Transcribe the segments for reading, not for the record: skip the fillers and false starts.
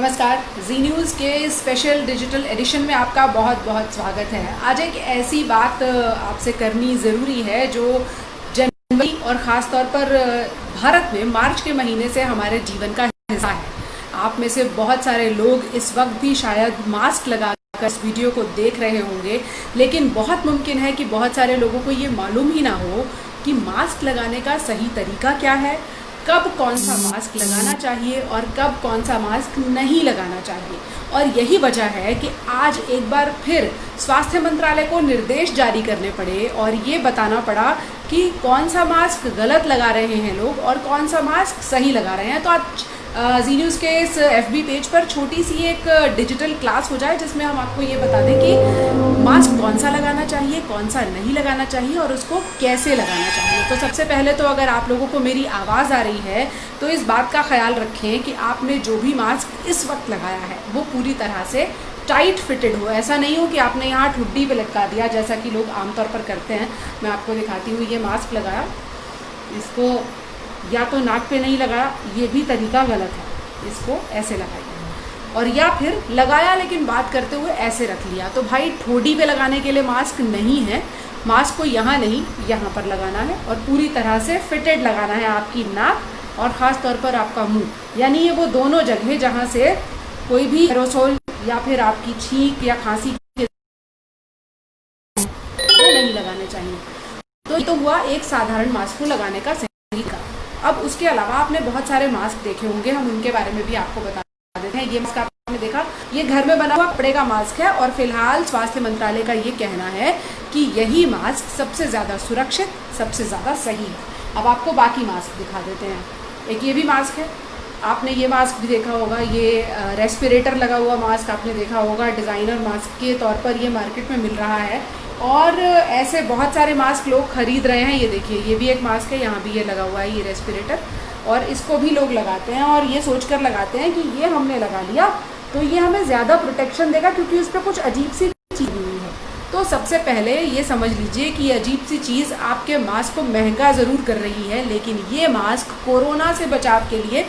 नमस्कार, जी न्यूज़ के special digital addition में आपका बहुत बहुत स्वागत है। आज एक ऐसी बात आपसे करनी ज़रूरी है जो जनवरी और ख़ास तौर पर भारत में मार्च के महीने से हमारे जीवन का हिस्सा है। आप में से बहुत सारे लोग इस वक्त भी शायद मास्क लगाकर इस वीडियो को देख रहे होंगे, लेकिन बहुत मुमकिन है कि बहुत सारे लोगों को ये मालूम ही ना हो कि मास्क लगाने का सही तरीका क्या है, कब कौन सा मास्क लगाना चाहिए और कब कौन सा मास्क नहीं लगाना चाहिए। और यही वजह है कि आज एक बार फिर स्वास्थ्य मंत्रालय को निर्देश जारी करने पड़े और ये बताना पड़ा कि कौन सा मास्क गलत लगा रहे हैं लोग और कौन सा मास्क सही लगा रहे हैं। तो आज जी न्यूज़ के इस FB पेज पर छोटी सी एक डिजिटल क्लास हो जाए जिसमें हम आपको ये बता दें कि मास्क कौन सा लगाना चाहिए, कौन सा नहीं लगाना चाहिए और उसको कैसे लगाना चाहिए। तो सबसे पहले तो अगर आप लोगों को मेरी आवाज़ आ रही है तो इस बात का ख्याल रखें कि आपने जो भी मास्क इस वक्त लगाया है वो पूरी तरह से टाइट फिटेड हो। ऐसा नहीं हो कि आपने यहाँ ठुड्डी पे लटका दिया जैसा कि लोग आमतौर पर करते हैं। मैं आपको दिखाती हूँ, ये मास्क लगाया, इसको या तो नाक पे नहीं लगाया, ये भी तरीका गलत है, इसको ऐसे लगाइए। और या फिर लगाया लेकिन बात करते हुए ऐसे रख लिया, तो भाई ठोडी पे लगाने के लिए मास्क नहीं है। मास्क को यहाँ नहीं, यहाँ पर लगाना है और पूरी तरह से फिटेड लगाना है आपकी नाक और ख़ास तौर पर आपका मुंह, यानी ये वो दोनों जगह जहाँ से कोई भी एरोसोल या फिर आपकी छींक या खांसी वो नहीं लगाने चाहिए। तो ये तो हुआ एक साधारण मास्क को लगाने का सही का। अब उसके अलावा आपने बहुत सारे मास्क देखे होंगे, हम उनके बारे में भी आपको बता देते हैं। ये मास्क आपने देखा, ये घर में बना हुआ कपड़े का मास्क है और फिलहाल स्वास्थ्य मंत्रालय का ये कहना है कि यही मास्क सबसे ज़्यादा सुरक्षित, सबसे ज़्यादा सही है। अब आपको बाकी मास्क दिखा देते हैं। एक ये भी मास्क है, आपने ये मास्क भी देखा होगा, ये रेस्पिरेटर लगा हुआ मास्क आपने देखा होगा, डिज़ाइनर मास्क के तौर पर ये मार्केट में मिल रहा है और ऐसे बहुत सारे मास्क लोग ख़रीद रहे हैं। ये देखिए, ये भी एक मास्क है, यहाँ भी ये लगा हुआ है, ये रेस्पिरेटर, और इसको भी लोग लगाते हैं और ये सोचकर लगाते हैं कि ये हमने लगा लिया तो ये हमें ज़्यादा प्रोटेक्शन देगा क्योंकि उस पर कुछ अजीब सी चीज़ हुई है। तो सबसे पहले ये समझ लीजिए कि ये अजीब सी चीज़ आपके मास्क को महंगा ज़रूर कर रही है, लेकिन ये मास्क कोरोना से बचाव के लिए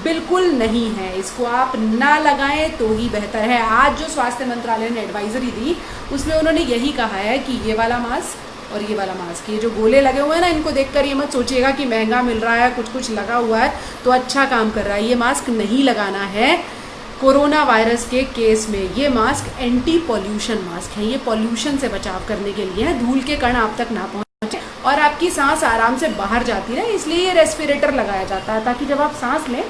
बिल्कुल नहीं है। इसको आप ना लगाएं तो ही बेहतर है। आज जो स्वास्थ्य मंत्रालय ने एडवाइजरी दी उसमें उन्होंने यही कहा है कि ये वाला मास्क और ये वाला मास्क, ये जो गोले लगे हुए हैं ना, इनको देखकर ये मत सोचिएगा कि महंगा मिल रहा है, कुछ कुछ लगा हुआ है तो अच्छा काम कर रहा है। ये मास्क नहीं लगाना है कोरोना वायरस के केस में। ये मास्क एंटी पॉल्यूशन मास्क है, ये पॉल्यूशन से बचाव करने के लिए है, धूल के कण आप तक ना पहुँचे और आपकी सांस आराम से बाहर जाती रहे, इसलिए ये रेस्पिरेटर लगाया जाता है ताकि जब आप सांस लें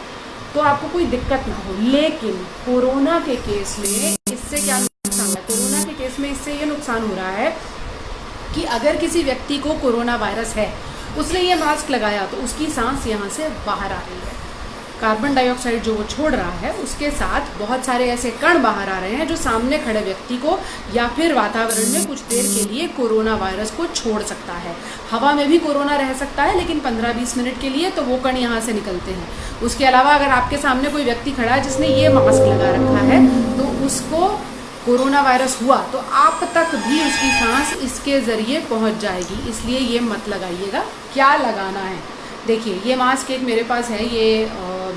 तो आपको कोई दिक्कत ना हो। लेकिन कोरोना के केस में इससे क्या नुकसान है? कोरोना के केस में इससे ये नुकसान हो रहा है कि अगर किसी व्यक्ति को कोरोना वायरस है, उसने ये मास्क लगाया तो उसकी सांस यहाँ से बाहर आ रही है, कार्बन डाइऑक्साइड जो वो छोड़ रहा है उसके साथ बहुत सारे ऐसे कण बाहर आ रहे हैं जो सामने खड़े व्यक्ति को या फिर वातावरण में कुछ देर के लिए कोरोना वायरस को छोड़ सकता है। हवा में भी कोरोना रह सकता है लेकिन 15-20 मिनट के लिए, तो वो कण यहाँ से निकलते हैं। उसके अलावा अगर आपके सामने कोई व्यक्ति खड़ा है जिसने ये मास्क लगा रखा है तो उसको कोरोना वायरस हुआ तो आप तक भी उसकी सांस इसके ज़रिए पहुँच जाएगी, इसलिए ये मत लगाइएगा। क्या लगाना है देखिए, ये मास्क एक मेरे पास है, ये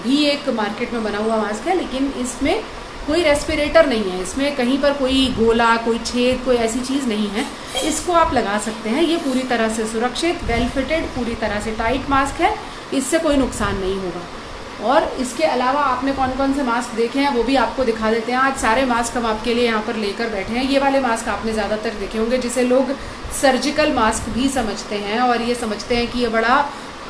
भी एक मार्केट में बना हुआ मास्क है, लेकिन इसमें कोई रेस्पिरेटर नहीं है, इसमें कहीं पर कोई गोला, कोई छेद, कोई ऐसी चीज़ नहीं है। इसको आप लगा सकते हैं, ये पूरी तरह से सुरक्षित, वेल फिटेड, पूरी तरह से टाइट मास्क है, इससे कोई नुकसान नहीं होगा। और इसके अलावा आपने कौन कौन से मास्क देखे हैं वो भी आपको दिखा देते हैं। आज सारे मास्क हम आपके लिए यहाँ पर लेकर बैठे हैं। ये वाले मास्क आपने ज़्यादातर देखे होंगे जिसे लोग सर्जिकल मास्क भी समझते हैं और ये समझते हैं कि ये बड़ा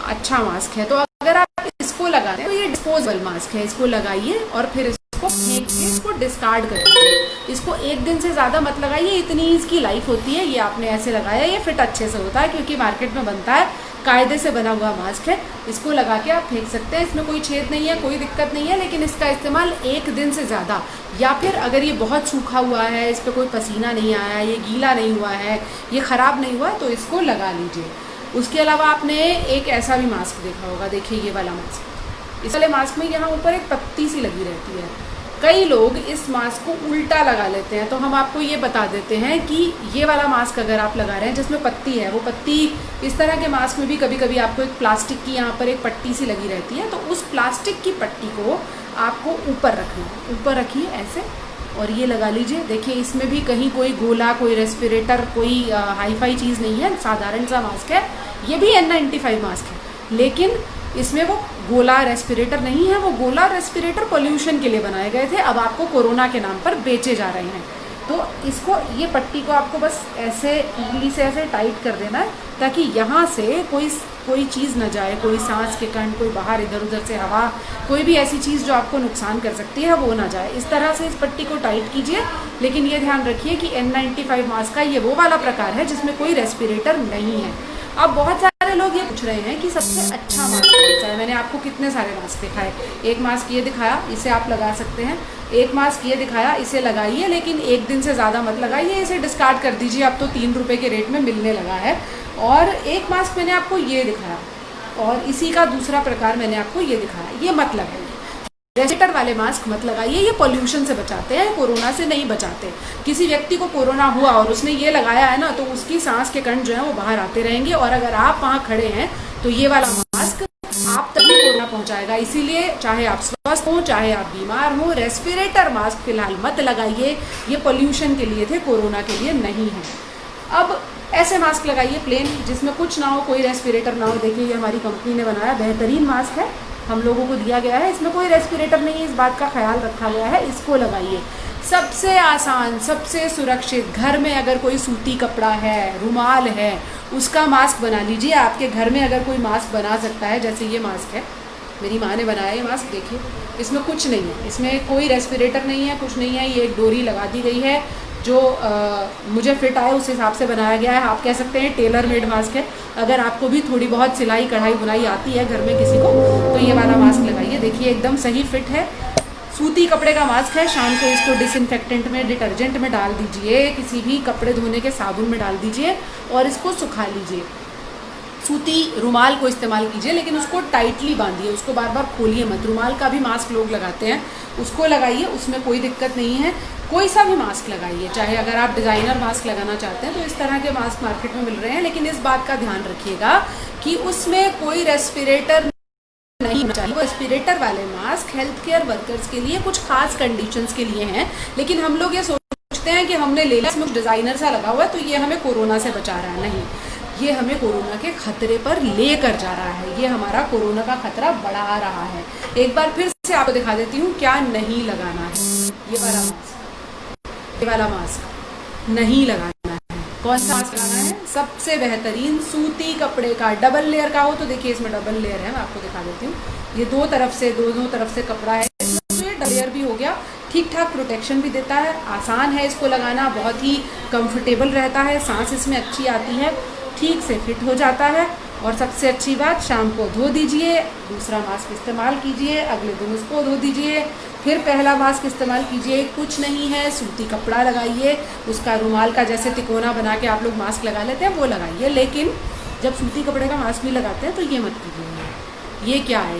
अच्छा मास्क है। तो अगर आप इसको लगा रहे हैं तो ये डिस्पोजेबल मास्क है, इसको लगाइए और फिर इसको फेंक के इसको डिस्कार्ड कर दीजिए। इसको एक दिन से ज़्यादा मत लगाइए, इतनी इसकी लाइफ होती है। ये आपने ऐसे लगाया, ये फिट अच्छे से होता है क्योंकि मार्केट में बनता है, कायदे से बना हुआ मास्क है। इसको लगा के आप फेंक सकते हैं, इसमें कोई छेद नहीं है, कोई दिक्कत नहीं है, लेकिन इसका इस्तेमाल एक दिन से ज़्यादा, या फिर अगर ये बहुत सूखा हुआ है, इस पर कोई पसीना नहीं आया, ये गीला नहीं हुआ है, ये ख़राब नहीं हुआ, तो इसको लगा लीजिए। उसके अलावा आपने एक ऐसा भी मास्क देखा होगा, देखिए ये वाला मास्क, इस वाले मास्क में यहाँ ऊपर एक पत्ती सी लगी रहती है। कई लोग इस मास्क को उल्टा लगा लेते हैं, तो हम आपको ये बता देते हैं कि ये वाला मास्क अगर आप लगा रहे हैं जिसमें पत्ती है, वो पत्ती इस तरह के मास्क में भी कभी कभी आपको एक प्लास्टिक की यहाँ पर एक पट्टी सी लगी रहती है, तो उस प्लास्टिक की पट्टी को आपको ऊपर रखना है। ऊपर रखिए ऐसे और ये लगा लीजिए। देखिए इसमें भी कहीं कोई गोला, कोई रेस्पिरेटर, कोई हाई फाई चीज़ नहीं है, साधारण सा मास्क है। ये भी N95 मास्क है, लेकिन इसमें वो गोला रेस्पिरेटर नहीं है। वो गोला रेस्पिरेटर पोल्यूशन के लिए बनाए गए थे, अब आपको कोरोना के नाम पर बेचे जा रहे हैं। तो इसको, ये पट्टी को आपको बस ऐसे उंगली से ऐसे टाइट कर देना है, ताकि यहाँ से कोई चीज़ न जाए, कोई सांस के कण, कोई बाहर इधर उधर से हवा, कोई भी ऐसी चीज़ जो आपको नुकसान कर सकती है वो ना जाए। इस तरह से इस पट्टी को टाइट कीजिए। लेकिन ये ध्यान रखिए कि N95 मास्क का ये वो वाला प्रकार है जिसमें कोई रेस्पिरेटर नहीं है। अब बहुत सारे लोग ये पूछ रहे हैं कि सबसे अच्छा मास्क कौन सा है। मैंने आपको कितने सारे मास्क दिखाए। एक मास्क ये दिखाया, इसे आप लगा सकते हैं। एक मास्क ये दिखाया, इसे लगाइए, लेकिन एक दिन से ज़्यादा मत लगाइए, इसे डिस्कार्ड कर दीजिए। अब तो 3 रुपये के रेट में मिलने लगा है। और एक मास्क मैंने आपको ये दिखाया, और इसी का दूसरा प्रकार मैंने आपको ये दिखाया। ये मत लगाइए, रेस्पिरेटर वाले मास्क मत लगाइए। ये पोल्यूशन से बचाते हैं, कोरोना से नहीं बचाते। किसी व्यक्ति को कोरोना हुआ और उसने ये लगाया है ना, तो उसकी सांस के कण जो है वो बाहर आते रहेंगे, और अगर आप वहाँ खड़े हैं तो ये वाला मास्क आप तक भी कोरोना पहुँचाएगा। इसीलिए चाहे आप स्वस्थ हो, चाहे आप बीमार हो, रेस्पिरेटर मास्क फिलहाल मत लगाइए। ये पोल्यूशन के लिए थे, कोरोना के लिए नहीं है। अब ऐसे मास्क लगाइए प्लेन, जिसमें कुछ ना हो, कोई रेस्पिरेटर ना हो। देखिए ये हमारी कंपनी ने बनाया, बेहतरीन मास्क है, हम लोगों को दिया गया है। इसमें कोई रेस्पिरेटर नहीं है, इस बात का ख्याल रखा गया है। इसको लगाइए। सबसे आसान, सबसे सुरक्षित, घर में अगर कोई सूती कपड़ा है, रुमाल है, उसका मास्क बना लीजिए। आपके घर में अगर कोई मास्क बना सकता है, जैसे ये मास्क है, मेरी माँ ने बनाया ये मास्क, देखिए इसमें कुछ नहीं है, इसमें कोई रेस्पिरेटर नहीं है, कुछ नहीं है। ये एक डोरी लगा दी गई है जो मुझे फिट आए उस हिसाब से बनाया गया है। आप कह सकते हैं टेलर मेड मास्क है। अगर आपको भी थोड़ी बहुत सिलाई कढ़ाई बुनाई आती है घर में किसी को, तो ये वाला मास्क लगाइए। देखिए एकदम सही फिट है, सूती कपड़े का मास्क है। शाम को इसको डिसइंफेक्टेंट में, डिटर्जेंट में डाल दीजिए, किसी भी कपड़े धोने के साबुन में डाल दीजिए और इसको सुखा लीजिए। सूती रुमाल को इस्तेमाल कीजिए, लेकिन उसको टाइटली बांधिए, उसको बार बार खोलिए मत। रुमाल का भी मास्क लोग लगाते हैं, उसको लगाइए, उसमें कोई दिक्कत नहीं है। कोई सा भी मास्क लगाइए, चाहे अगर आप डिज़ाइनर मास्क लगाना चाहते हैं तो इस तरह के मास्क मार्केट में मिल रहे हैं, लेकिन इस बात का ध्यान रखिएगा कि उसमें कोई रेस्पिरेटर नहीं चाहिए। वो रेस्पिरेटर वाले मास्क हेल्थ केयर वर्कर्स के लिए, कुछ खास कंडीशंस के लिए हैं। लेकिन हम लोग ये सोचते हैं कि हमने ले लिया, इसमें कुछ डिज़ाइनर सा लगा हुआ है तो ये हमें कोरोना से बचा रहा है। नहीं, ये हमें कोरोना के खतरे पर लेकर जा रहा है, ये हमारा कोरोना का खतरा बढ़ा रहा है। एक बार फिर से आपको दिखा देती हूँ क्या नहीं लगाना है। ये वाला मास्क नहीं लगाना है। कौन सा मास्क लगाना है? सबसे बेहतरीन सूती कपड़े का, डबल लेयर का हो तो देखिए इसमें डबल लेयर है, मैं आपको दिखा देती हूँ। ये दोनों तरफ से कपड़ा है, तो ये डबल लेयर भी हो गया, ठीक ठाक प्रोटेक्शन भी देता है, आसान है इसको लगाना, बहुत ही कंफर्टेबल रहता है, सांस इसमें अच्छी आती है, ठीक से फिट हो जाता है। और सबसे अच्छी बात, शाम को धो दीजिए, दूसरा मास्क इस्तेमाल कीजिए, अगले दिन उसको धो दीजिए, फिर पहला मास्क इस्तेमाल कीजिए। कुछ नहीं है, सूती कपड़ा लगाइए, उसका रुमाल का जैसे तिकोना बना के आप लोग मास्क लगा लेते हैं वो लगाइए। लेकिन जब सूती कपड़े का मास्क भी लगाते हैं तो ये मत कीजिए। ये क्या है,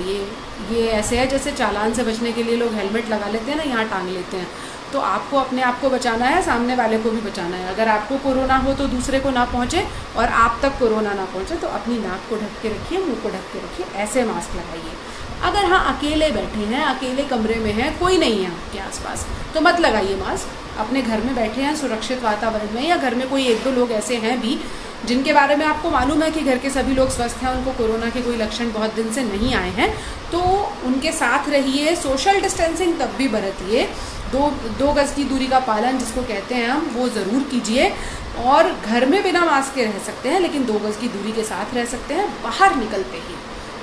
ये ऐसे है जैसे चालान से बचने के लिए लोग हेलमेट लगा लेते हैं ना, यहाँ टांग लेते हैं। तो आपको अपने आप को बचाना है, सामने वाले को भी बचाना है। अगर आपको कोरोना हो तो दूसरे को ना पहुँचे, और आप तक कोरोना ना पहुँचे तो अपनी नाक को ढक के रखिए, मुंह को ढक के रखिए, ऐसे मास्क लगाइए। अगर हाँ अकेले बैठे हैं, अकेले कमरे में हैं, कोई नहीं है आपके आसपास, तो मत लगाइए मास्क। अपने घर में बैठे हैं सुरक्षित वातावरण में, या घर में कोई 1-2 लोग ऐसे हैं भी जिनके बारे में आपको मालूम है कि घर के सभी लोग स्वस्थ हैं, उनको कोरोना के कोई लक्षण बहुत दिन से नहीं आए हैं, तो उनके साथ रहिए। सोशल डिस्टेंसिंग तब भी बरतिए, 2 गज की दूरी का पालन जिसको कहते हैं हम, वो ज़रूर कीजिए। और घर में बिना मास्क के रह सकते हैं, लेकिन 2 गज की दूरी के साथ रह सकते हैं। बाहर निकलते ही,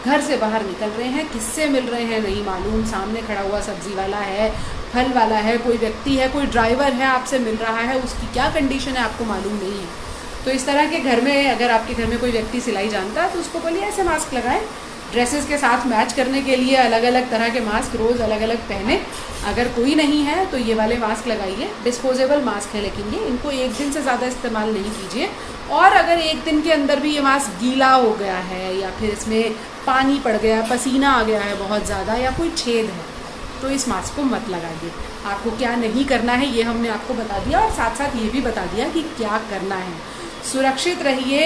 घर से बाहर निकल रहे हैं, किससे मिल रहे हैं नहीं मालूम, सामने खड़ा हुआ सब्जी वाला है, फल वाला है, कोई व्यक्ति है, कोई ड्राइवर है आपसे मिल रहा है, उसकी क्या कंडीशन है आपको मालूम नहीं है। तो इस तरह के घर में, अगर आपके घर में कोई व्यक्ति सिलाई जानता है तो उसको बोलिए ऐसे मास्क लगाएं। ड्रेसेस के साथ मैच करने के लिए अलग अलग तरह के मास्क रोज़ अलग अलग पहने। अगर कोई नहीं है तो ये वाले मास्क लगाइए, डिस्पोजेबल मास्क है, लेकिन ये इनको 1 दिन से ज़्यादा इस्तेमाल नहीं कीजिए। और अगर 1 दिन के अंदर भी ये मास्क गीला हो गया है, या फिर इसमें पानी पड़ गया, पसीना आ गया है बहुत ज़्यादा, या कोई छेद है, तो इस मास्क को मत लगाइए। आपको क्या नहीं करना है ये हमने आपको बता दिया, और साथ साथ ये भी बता दिया कि क्या करना है। सुरक्षित रहिए।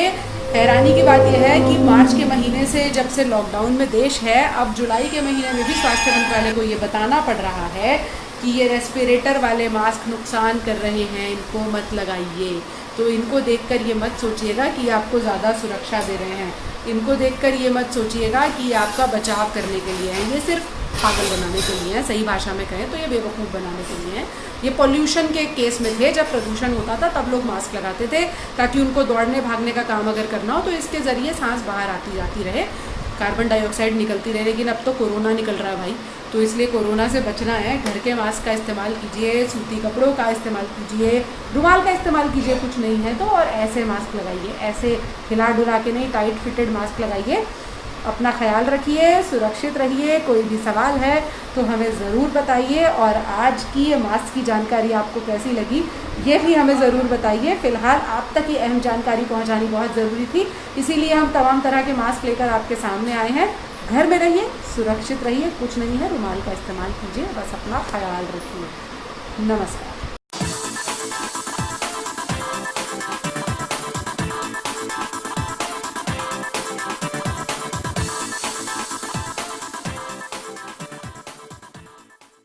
हैरानी की बात यह है कि मार्च के महीने से, जब से लॉकडाउन में देश है, अब जुलाई के महीने में भी स्वास्थ्य मंत्रालय को ये बताना पड़ रहा है कि ये रेस्पिरेटर वाले मास्क नुकसान कर रहे हैं, इनको मत लगाइए। तो इनको देखकर ये मत सोचिएगा कि आपको ज़्यादा सुरक्षा दे रहे हैं, इनको देखकर ये मत सोचिएगा कि आपका बचाव करने के लिए हैं। ये सिर्फ पागल बनाने के लिए हैं, सही भाषा में कहें तो ये बेवकूफ़ बनाने के लिए हैं। ये पॉल्यूशन के केस में थे, जब प्रदूषण होता था तब लोग मास्क लगाते थे ताकि उनको दौड़ने भागने का काम अगर करना हो तो इसके ज़रिए सांस बाहर आती जाती रहे, कार्बन डाइऑक्साइड निकलती रहे। लेकिन अब तो कोरोना निकल रहा है भाई, तो इसलिए कोरोना से बचना है, घर के मास्क का इस्तेमाल कीजिए, सूती कपड़ों का इस्तेमाल कीजिए, रुमाल का इस्तेमाल कीजिए, कुछ नहीं है तो, और ऐसे मास्क लगाइए, ऐसे हिला डुला के नहीं, टाइट फिटेड मास्क लगाइए। अपना ख्याल रखिए, सुरक्षित रहिए। कोई भी सवाल है तो हमें ज़रूर बताइए, और आज की ये मास्क की जानकारी आपको कैसी लगी ये भी हमें ज़रूर बताइए। फ़िलहाल आप तक ये अहम जानकारी पहुंचानी बहुत ज़रूरी थी, इसीलिए हम तमाम तरह के मास्क लेकर आपके सामने आए हैं। घर में रहिए, सुरक्षित रहिए, कुछ नहीं है, रुमाल का इस्तेमाल कीजिए, बस अपना ख्याल रखिए। नमस्कार।